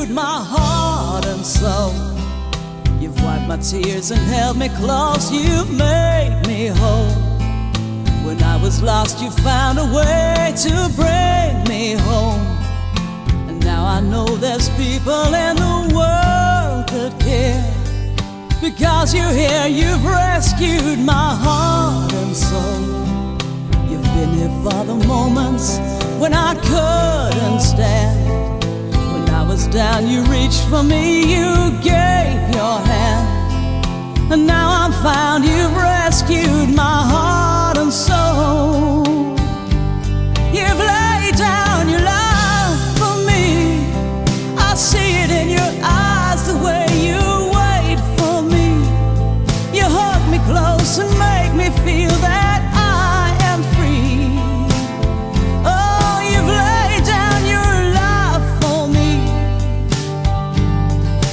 rescued my heart and soul. You've wiped my tears and held me close. You've made me whole. When I was lost, you found a way to bring me home. And now I know there's people in the world that care. Because you're here, you've rescued my heart and soul. You've been here for the moments when I couldn't stand. When I was down, you reached for me, you gave your hand. And now I'm found, you've rescued my heart and soul. You've laid down your life for me. I see it in your eyes, the way you wait for me. You hug me close and make me feel that I am free. Oh, you've laid down your life for me.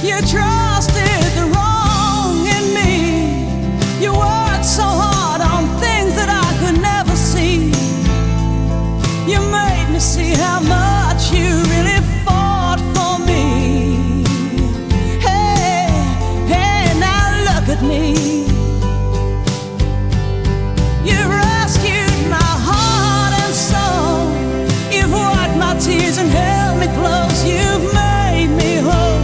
You trusted the wrong in me. You worked so hard on things that I could never see. You made me see how much you really fought for me. Hey, hey, now look at me. You rescued my heart and soul. You've wiped my tears and held me close. You've made me whole.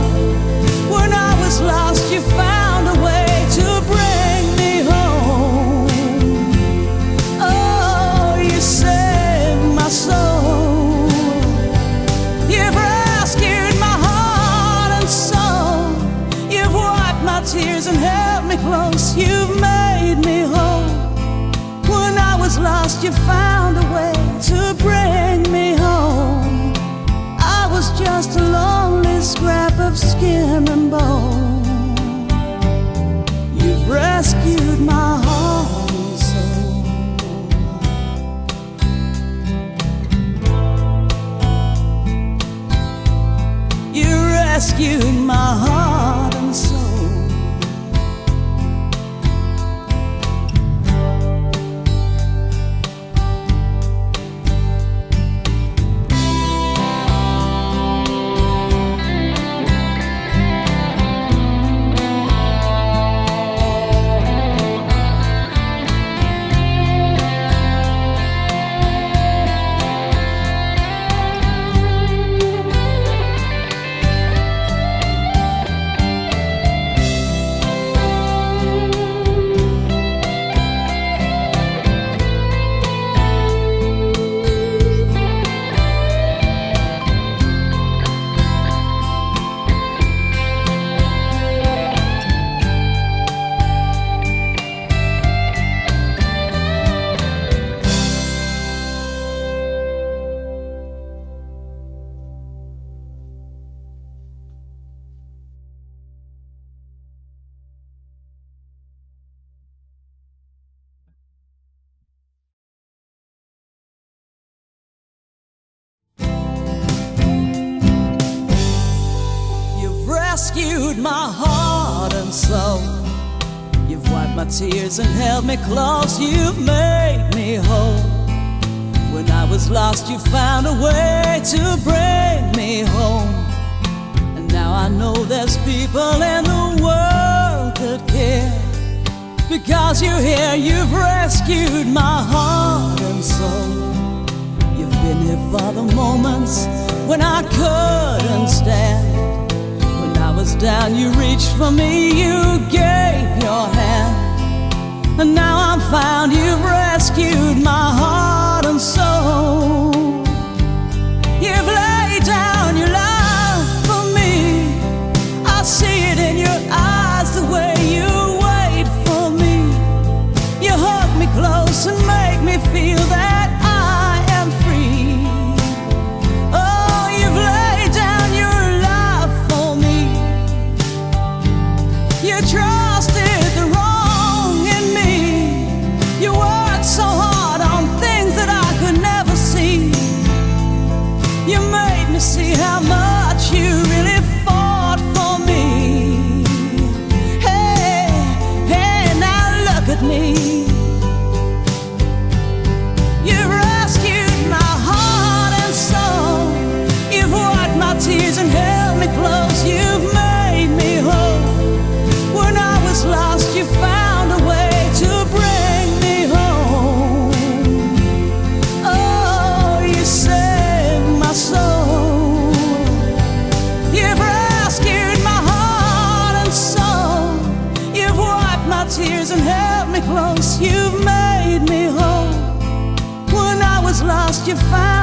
When I was lost, you found a way to bring me home. Oh, you saved my soul. You've rescued my heart and soul. You've wiped my tears and held me close. You've made me whole. When I was lost, you found a way to bring me home. I was just a lonely scrap of skin and bone. You've rescued my heart and soul. You rescued my heart and soul. Rescued my heart and soul. You've wiped my tears and held me close. You've made me whole. When I was lost, you found a way to bring me home. And now I know there's people in the world that care. Because you're here, you've rescued my heart and soul. You've been here for the moments when I couldn't stand. I was down, you reached for me, you gave your hand. And now I'm found, you've rescued my heart and soul. You've laid down your life for me. I see it in your eyes, the way you wait for me. You hug me close and make me feel that I am free. Oh, you've laid down your life for me. You trusted the wrong in me. You worked so hard lost, you found